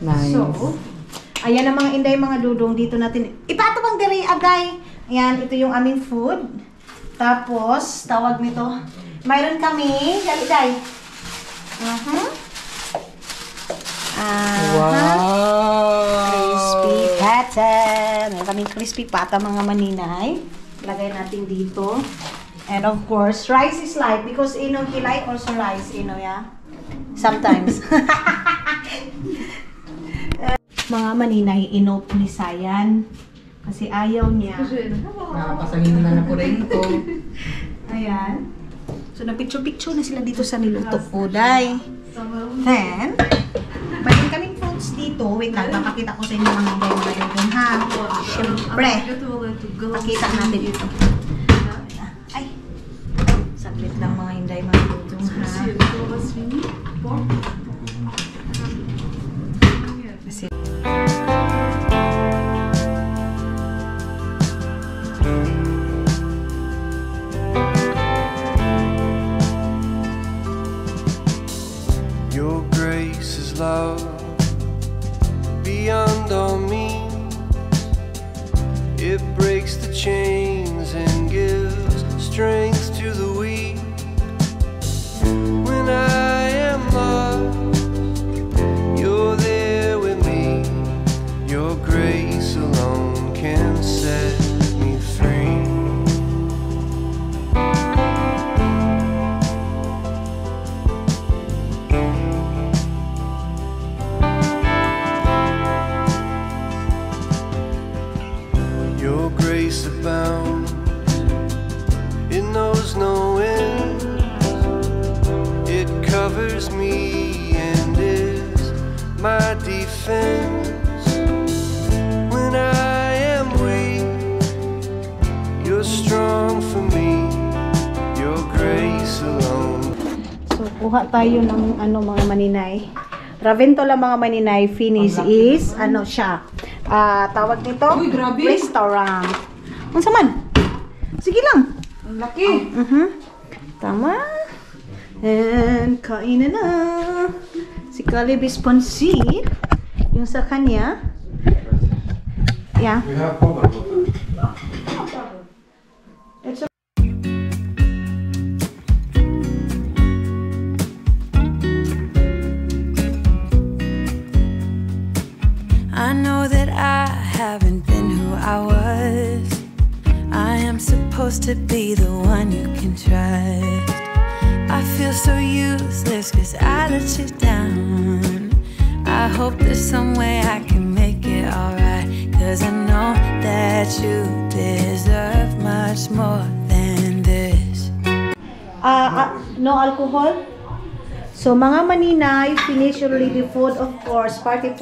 B: Nice.
A: So, ayan ang mga inday, mga dudong dito natin. Ipato bang diri, agay? Ayan, ito yung aming food. Tapos, tawag nito. Mayroon kami, dali-day.
B: Wow!
A: Crispy pata. Meron kaming crispy pata mga maninay. Lagay natin dito. And of course, rice is light because he like also rice, yeah? Sometimes. Mga maninay, inop ni Sayan. Kasi ayaw niya.
B: Nakapasangin na po rin ko.
A: Ayan. So, nag-picture-picture na sila dito sa niluto ko, day. Then, mayroon kaming fruits dito. Wait lang, papakita ko sa inyo mga ngayon, ha? Siyempre, pakita natin ito. Ay, saglit lang mga hinday, mga dudong, ha? Kasi,
F: Your grace is love beyond all means. It breaks the chains and nurtures me and is my defense. When I am weak, you're strong for me, your grace alone.
A: So, kuha tayo ng mga maninay. Raventola mga maninay, finish is, siya. Tawag nito?
D: Uy, grabe.
A: Restaurant. Ano man? Sige lang.
D: Ang laki.
A: Tama. And kain na. Si Caleb is pansit. Yung sa kanya. Yeah.
C: We have problem.
A: It's
G: I know that I haven't been who I was. I am supposed to be the one you can trust. I feel so useless cause I let you down. I hope there's some way I can make it alright, cause I know that you deserve much more than this.
A: no alcohol. So, mga maninay, finish your ready food. Of course, party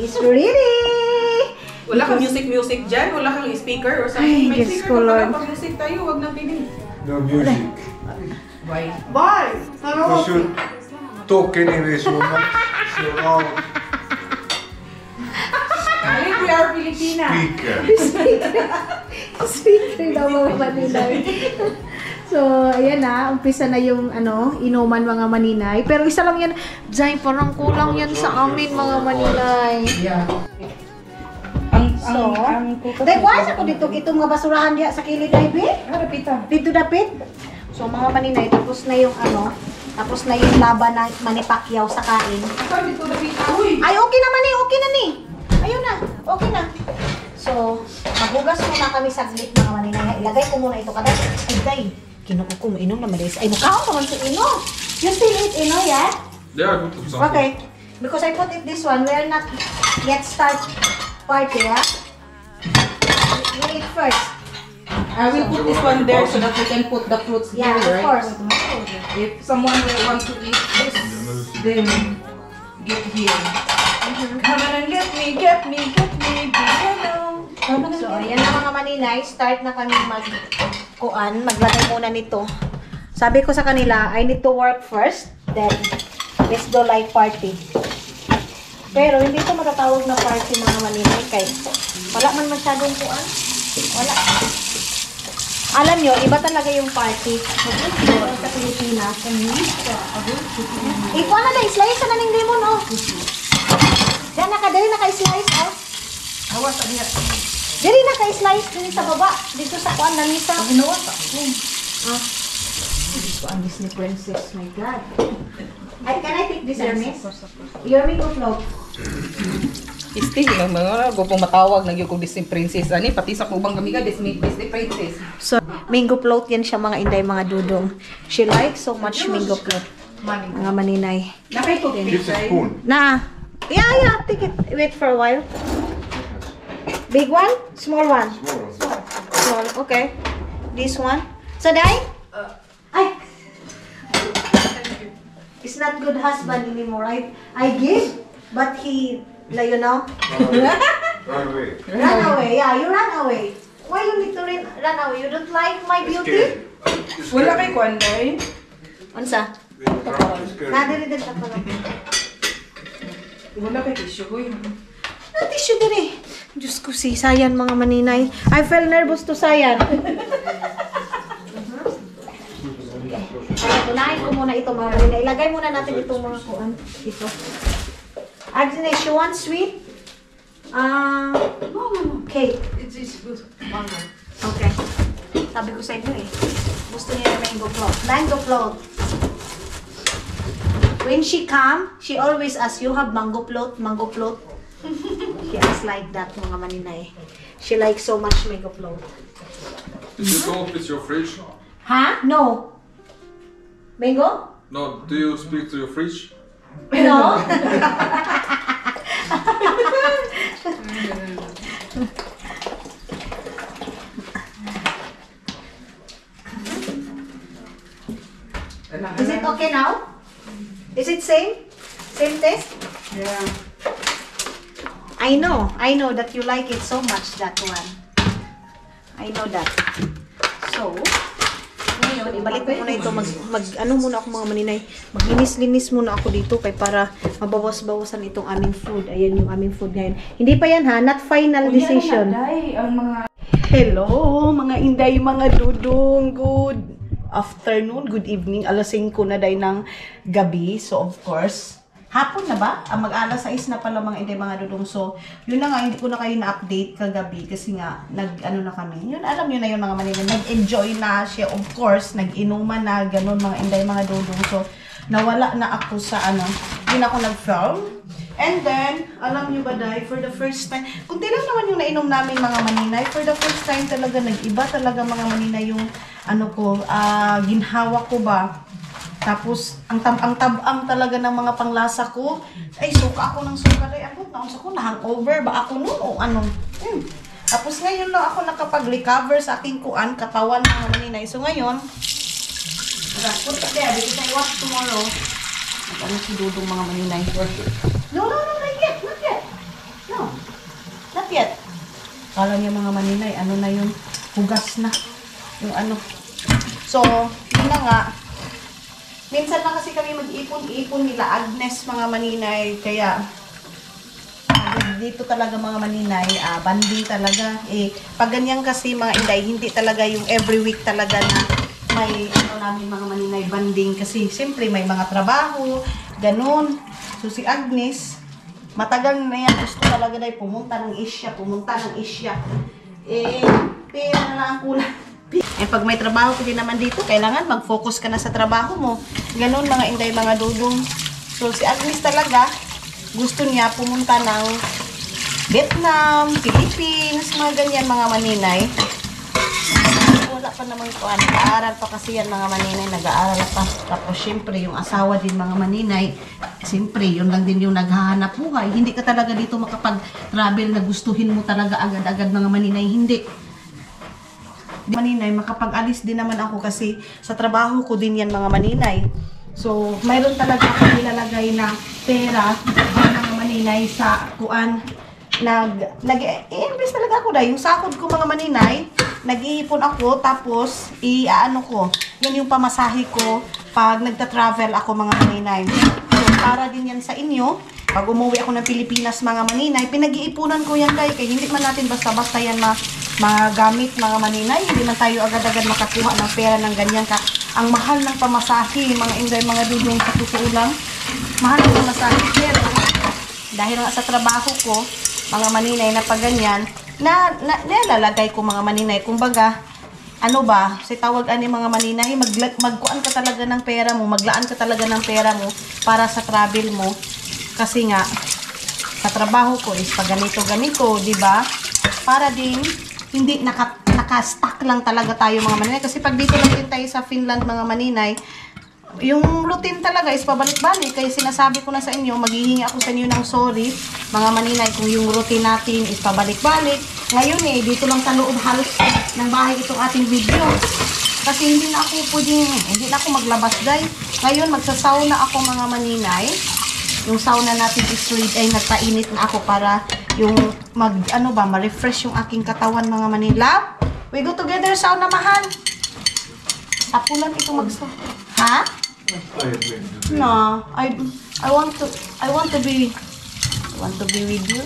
A: is ready!
D: Wala kang music dyan? Wala kang speaker or something?
A: Ay,
D: May
A: Diyos
D: speaker
A: ko,
D: ka
A: Lord.
D: pala. Pag-music tayo, wag nang pinig.
C: No music.
D: Bye.
A: Bye!
C: You should talk anyway so much. So now,
D: Kahit we are Filipina.
C: speaker.
A: Speaker daw mga maninay. So, ayan na. Umpisa na yung inuman mga maninay. Pero isa lang yan. Jai, parang kulang yan sa amin mga maninay.
D: Yeah.
A: So, dahil wala sa ko dito itong mga basurahan diya sa kilid ay be. Dito dapit. So, mga maninay, tapos na yung tapos na yung laban na Manny Pacquiao sa kain.
D: Saan dito nakita? Uy!
A: Ay, okay naman eh. Okay na ni. Ayun na. Okay na. So, maghugas muna kami saglit mga maninay. Ilagay ko muna ito kada. Ay, day. Kinuko ko, mainom naman guys. Ay, mukha naman si Ino. You still eat Ino, yeah?
E: Yeah, good to something.
A: Okay. Because I put it this one, we're not yet start party, yeah? You eat first.
D: I will put this one there so that we can put the fruits
A: Yeah,
D: here,
A: of
D: right?
A: course.
D: If someone will want to eat this, then get here. Come on and get me.
A: So, ayan na mga maninay. Start na kami maglagay muna nito. Sabi ko sa kanila, I need to work first, then let's do like party. Pero hindi ko matatawag na party mga maninay kay wala man masyadong kuan. Wala. Alam nyo, iba talaga yung party. Sa Pilipinas. Ikaw na lang, slice na ng lemon, oh. Diyan dali naka-slice, oh.
D: Awas sa niya.
A: Dali naka-slice din sa baba. Dito sa kuan, lamisa.
D: Ginawa sa.
A: Ito ang Disney princess, my God. Can I take this, Hermes? Your makeup float.
D: Isti, mga gupong matawag ng yung Disney princess. Ani, pati sa kubang gamiga, Disney princess.
A: So, mango float yan siya mga inday, mga dudong. She likes so much mango float. Mga maninay.
D: Nakay ko din.
C: It's a spoon.
A: Na. Yeah, take it. Wait for a while. Big one? Small one? Small, okay. This one? Saday? Ay! It's not good husband anymore. I give, but he, you know?
C: Run away.
A: Run away. Yeah, you run away. Why you need to run away? You don't like my beauty?
D: Wala kay Kwanday.
A: Unsa?
C: Scared.
A: Nadiri din ka pala.
D: Wala kay tissue ko yun.
A: Tissue din eh. Diyos ko si Sayan mga maninay. I felt nervous to Sayan. Unahin ko muna ito mga maninay. Ilagay muna natin itong mga kuan. Ito. Agnes, you want sweet? No. Cake.
D: It's good. Mango.
A: Okay. Sabi ko sa inyo eh. Gusto niya ng mango float. Mango float. When she come, she always asks, you have mango float? Mango float? She asks like that mga maninay. She likes so much mango float.
E: Did you go with your fridge?
A: Ha? No. Mango?
E: No, do you speak to your fridge?
A: No. Is it okay now? Is it same? Same taste?
D: Yeah.
A: I know that you like it so much, that one. I know that. So, ngayon, ibalik ko muna ito. Ano muna ako mga maninay. Maglinis-linis muna ako dito kay para mabawas-bawasan itong aming food. Ayan yung aming food ngayon. Hindi pa yan ha, not final decision.
D: Ang mga...
B: Hello, mga inday, mga dudong. Good afternoon, good evening. Alas 5 na day ng gabi. So, of course, hapon na ba? Mag-alas 6 na pala mga inday, mga dudong. So, yun na nga, hindi ko na kayo na-update kagabi kasi nga, nag-ano na kami. Yun, alam nyo na yun mga manila. Nag-enjoy na siya, of course. Nag-inuman na, ganun mga inday, mga dudong. So, nawala na ako sa ano, yun ako nag-film. And then, alam nyo ba day, for the first time, kunti lang naman yung nainom namin mga maninay, for the first time talaga, nag-iba talaga mga maninay yung, ano ko, ginhawa ko ba. Tapos, ang tabang talaga ng mga panglasa ko, ay, suka ako ng suka day. Ano, naunsa ko, na-hangover ba ako noon o ano? Tapos ngayon lang ako nakapag-recover sa aking kuan, katawan mga maninay. So ngayon, punta day, dito tayo watch tomorrow. Ano si Dudong mga maninay? No, not yet. No, not yet. Kala niya mga maninay, ano na yun? Hugas na. Yung ano. So, yun na nga. Minsan na kasi kami mag-ipon-ipon nila Agnes mga maninay. Kaya, dito talaga mga maninay, banding talaga. Pag ganyan kasi mga inday, hindi talaga yung every week talaga na may ano namin mga maninay banding. Kasi siyempre may mga trabaho, ganun. So si Agnes, matagal na yan, gusto talaga na pumunta ng Asia. Pera na lang ang kulang. Pag may trabaho ka din naman dito, kailangan mag-focus ka na sa trabaho mo. Ganun mga inday, mga dudong. So si Agnes talaga, gusto niya pumunta ng Vietnam, Philippines, mga ganyan mga maninay. Wala pa naman ko. Nag-aaral pa kasi yan mga maninay, nag-aaral pa. Tapos syempre yung asawa din mga maninay, siyempre yun lang din yung naghahanap buhay. Hindi ka talaga dito makapag-travel na gustuhin mo talaga agad-agad mga maninay, hindi. Maninay, makapag-alis din naman ako kasi sa trabaho ko din yan mga maninay. So, mayroon talaga ako nilalagay na pera mga maninay sa kuan. Nag-invest talaga ako na. Yung sakod ko mga maninay, nag-iipon ako, tapos i-ano ko. Yan yung pamasahe ko pag nagta-travel ako mga maninay. So, para din yan sa inyo. Pag umuwi ako ng Pilipinas mga maninay, pinag-iipunan ko yan guys. Kaya hindi man natin basta-basta yan magamit mga maninay. Hindi man tayo agad-agad makakuha ng pera ng ganyan ka. Ang mahal ng pamasahe, mga inday, mga dudong sa totoo lang. Mahal ng pamasahe. Pero, dahil nga sa trabaho ko, mga maninay na pag ganyan, nalalagay ko mga maninay. Kumbaga, ano ba, si tawag ani mga maninay, magkuan ka talaga ng pera mo, maglaan ka talaga ng pera mo para sa travel mo. Kasi nga, sa trabaho ko is pag ganito, di ba? Para din, hindi naka-stack lang talaga tayo mga maninay. Kasi pag dito lang din tayo sa Finland mga maninay, yung routine talaga is pabalik-balik. Kaya sinasabi ko na sa inyo, maghihingi ako sa inyo ng sorry, mga maninay, kung yung routine natin is pabalik-balik. Ngayon dito lang sa loob halos ng bahay itong ating video. Kasi hindi na ako maglabas guys. Ngayon, magsasauna ako mga maninay. Yung sauna natin is ready, nagpainit na ako para yung ma-refresh yung aking katawan mga manila. We go together sauna mahal. Tapulan ito ha? No, I want to be with you.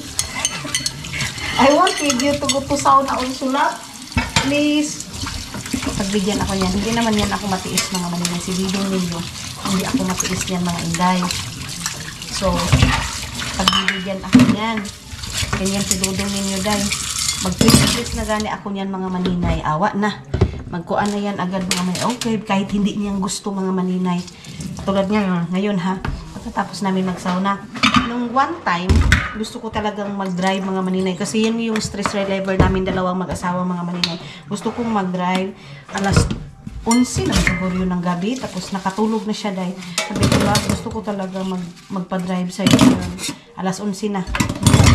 B: I want with you to go to sauna also love. Please. Pagbigyan ako yan. Hindi naman yan ako matiis mga manila. Si Didong ninyo. Hindi ako matiis yan mga inday. So, pagbibigyan ako niyan. Ganyan si Dudong ninyo, day. Mag-please na gani ako niyan mga maninay. Awa na. Magkuan na yan agad mga maninay. Okay, kahit hindi niyang gusto mga maninay. Tulad ngayon ha. Pagkatapos namin magsauna. Nung one time, gusto ko talagang mag-drive mga maninay. Kasi yan yung stress reliever namin, dalawang mag-asawa mga maninay. Gusto kong mag-drive alas 11 na siguro yun ng gabi, tapos nakatulog na siya dahil sabi ko gusto ko talaga magpa-drive sa alas 11 na.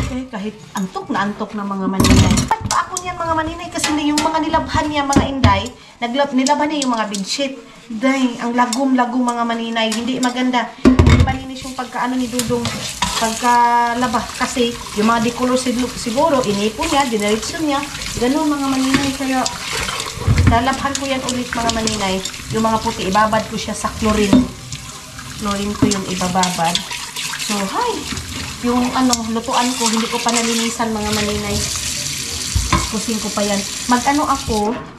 B: Okay, kahit antok na mga maninay. Ba't pa ako niyan mga maninay? Kasi yung mga nilabhan niya mga inday, nilabhan niya yung mga bedsheet. Dahil ang lagom-lagom mga maninay, hindi maganda. Hindi malinis yung pagkaano ni Dudong pagkalaba. Kasi yung mga decolor siguro, inipon niya, diniretso niya. Ganun mga maninay. Kaya lalabhan ko yan ulit mga maninay. Yung mga puti, ibabad ko siya sa chlorine. Chlorine ko yung ibababad. So, hi! Yung lutuan ko, hindi ko pa nalinisan mga maninay. Pusin ko pa yan.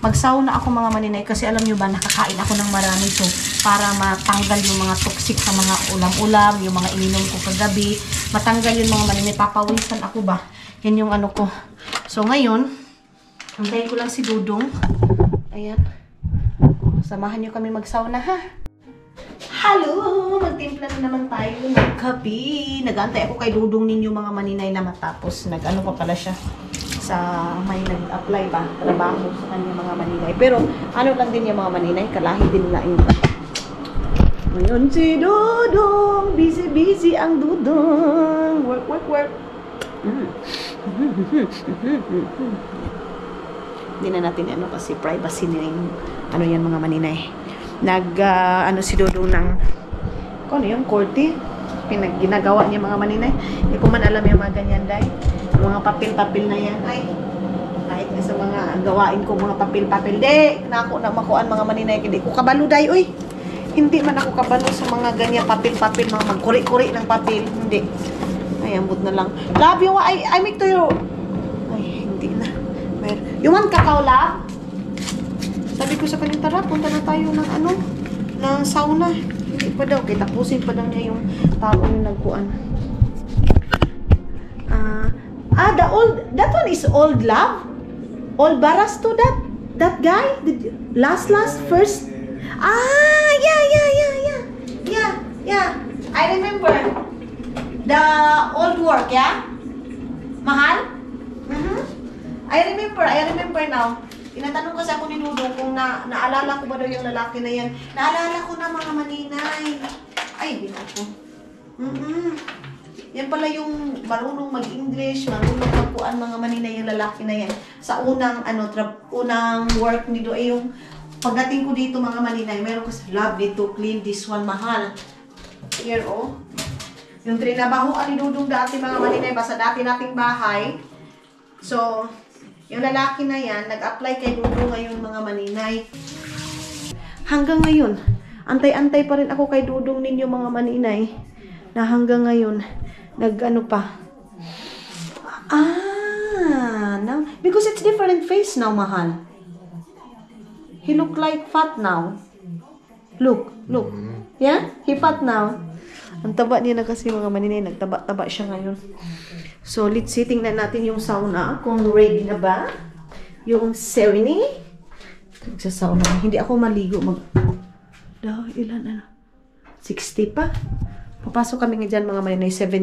B: Mag-sauna ako mga maninay kasi alam nyo ba, nakakain ako ng marami. So, para matanggal yung mga toxic sa mga ulam-ulam, yung mga ininom ko kagabi, matanggal yung mga maninay, papawisan ako ba? Yan yung ko. So, ngayon, antayin ko lang si Dudong. Ayan. Samahan nyo kami mag-sauna, ha? Hello! Magtimpla na naman tayo ng kape. Nag-antay ako kay Dudong ninyo mga maninay na matapos. Nag-ano pa pala siya sa may nag-apply ba trabaho sa kanya mga maninay. Pero lang din yung mga maninay, kalahi din nila yung ngayon si Dudong, busy ang Dudong. Work. Hindi na natin kasi privacy niya yung yan mga maninay. Si Dudong ng yung korte ginagawa niya mga maninay. Hindi ko man alam yung mga ganyan dahil mga papel-papel na yan. Ay, kahit nga sa mga gawain ko, mga papel-papel. Makuan mga maninay. Hindi ko kabalo, day. Uy, hindi man ako kabalo sa mga ganyan papel-papel, mga magkuri-kuri ng papel. Hindi. Ay, ambot na lang. Love you, I make to you. Ay, hindi na. You want kakao, love? Sabi ko sa kanya, tara, punta na tayo ng ng sauna. Hindi pa daw. Kaya tapusin pa daw niya yung tao yung nagkuan. That one is old love? Old Barasto, that guy? Last, first? Yeah. I remember. The old work, yeah? Mahal? I remember now. Tinatanong kasi ako ni Dudong kung naalala ko ba daw yung lalaki na yan. Naalala ko na mga maninay. Ay, hindi na ako. Yan pala yung marunong mag-English, marunong magpuan mga maninay yung lalaki na yan. Sa unang work ni Do, yung pagdating ko dito mga maninay, meron kasi love dito, clean this one, mahal. Here, oh. Yung trinabahoan ni Dudong dati mga maninay, basta dati nating bahay. So, yung lalaki na yan, nag-apply kay Dudong ngayon mga maninay. Hanggang ngayon, antay-antay pa rin ako kay Dudong ninyo mga maninay. Na hanggang ngayon, pa. Now, because it's different face now, mahal. He look like fat now. Look. Yeah? He fat now. Ang taba niya na kasi mga maninay, nagtaba-taba siya ngayon. So, let's see, tingnan natin yung sauna. Kung ready na ba? Yung Sereni. Sa sauna. Hindi ako maligo. Ilan 60 pa. Papasok kami nga dyan mga maninay, 80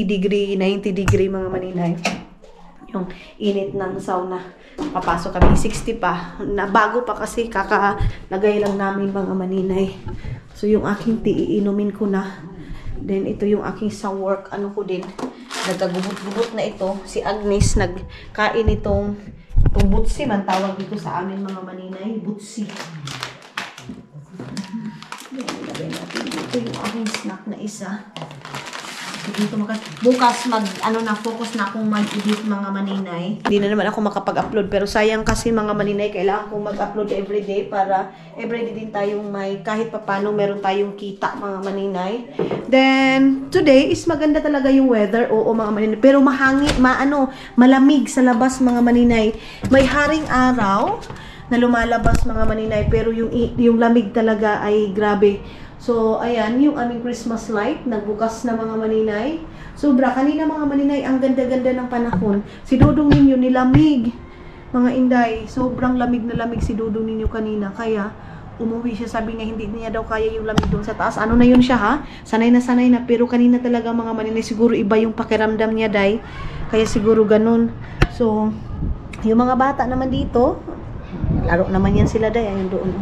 B: degree, 90 degree mga maninay. Yung init ng sauna. Papasok kami, 60 pa. Bago pa kasi, kakalagay lang namin mga maninay. So yung aking tea, iinumin ko na. Then ito yung aking sa work, ko din. Nagkagubot-gubot na ito. Si Agnes, nagkain itong butsi man tawag dito sa amin mga maninay. Butsi. Ilagay natin dito yung aking snack na isa. Dito bukas focus na akong mag-edit mga maninay. Hindi na naman ako makapag-upload pero sayang kasi mga maninay, kailangan kong mag-upload everyday para everyday din tayong kahit papano meron tayong kita mga maninay. Then today is maganda talaga yung weather, oo mga maninay, pero malamig sa labas mga maninay. May haring araw na lumalabas mga maninay pero yung lamig talaga ay grabe. So, ayan, yung aming Christmas light, nagbukas na mga maninay. Sobra, kanina mga maninay, ang ganda-ganda ng panahon. Si Dudong ninyo nilamig, mga inday. Sobrang lamig na lamig si Dudong ninyo kanina. Kaya, umuwi siya, sabi niya, hindi niya daw kaya yung lamig doon sa taas. Ano na yun siya, ha? Sanay na. Pero kanina talaga mga maninay, siguro iba yung pakiramdam niya, day. Kaya siguro ganun. So, yung mga bata naman dito, laro naman yan sila, day. Ayun doon,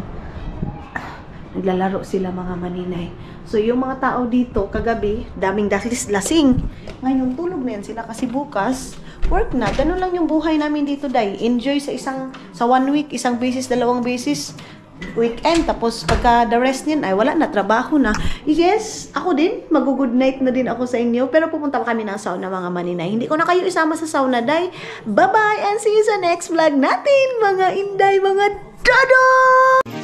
B: naglalaro sila mga maninay. So, yung mga tao dito, kagabi, daming lasing. Ngayon, tulog na yan sila kasi bukas, work na. Ganun lang yung buhay namin dito, day. Enjoy sa 1 week, 1 beses, 2 beses.
A: weekend. Tapos pagka the rest niyan ay wala na, trabaho na. Yes, ako din, mag-good night na din ako sa inyo. Pero pupunta pa kami ng sauna mga maninay. Hindi ko na kayo isama sa sauna, day. Bye-bye and see you sa next vlog natin, mga inday, mga dodo!